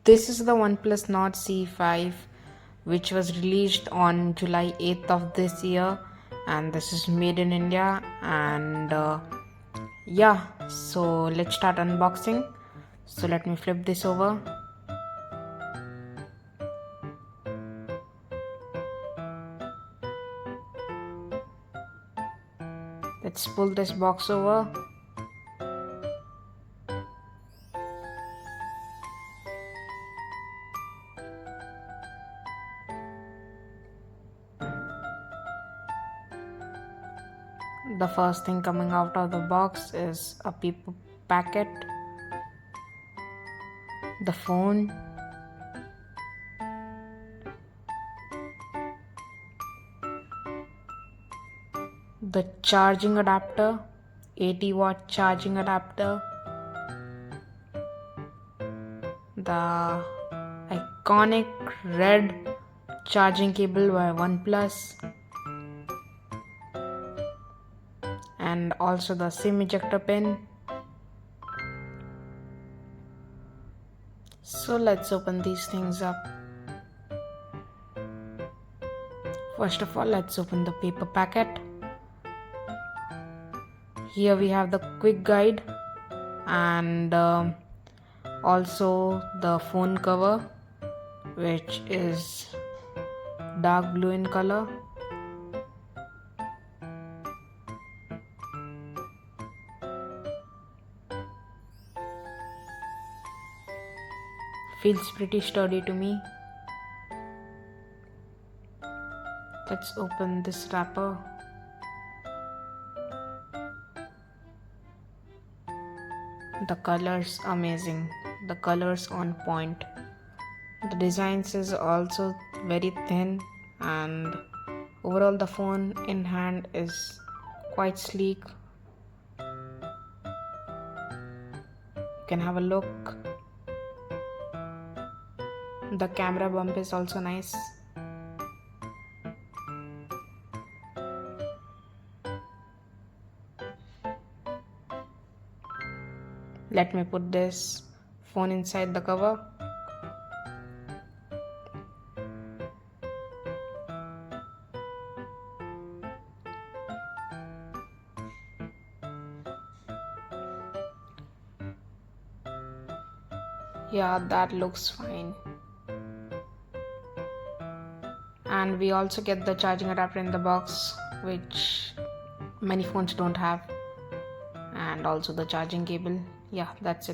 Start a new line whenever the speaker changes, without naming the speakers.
This is the Oneplus Nord CE5, which was released on July 8th of this year, and this is made in India. And yeah, so let's start unboxing. So let me flip this over. Let's pull this box over. The first thing coming out of the box is a paper packet, the phone, the charging adapter, 80-watt charging adapter, the iconic red charging cable by Oneplus, and also the SIM ejector pin. So let's open these things up. First of all, let's open the paper packet. Here we have the quick guide and also the phone cover, which is dark blue in color. Feels pretty sturdy to me. Let's open this wrapper. The colors amazing. The colors on point. The designs is also very thin, and overall the phone in hand is quite sleek. You can have a look. The camera bump is also nice. Let me put this phone inside the cover. Yeah, that looks fine. And we also get the charging adapter in the box, which many phones don't have, and also the charging cable. Yeah, that's it.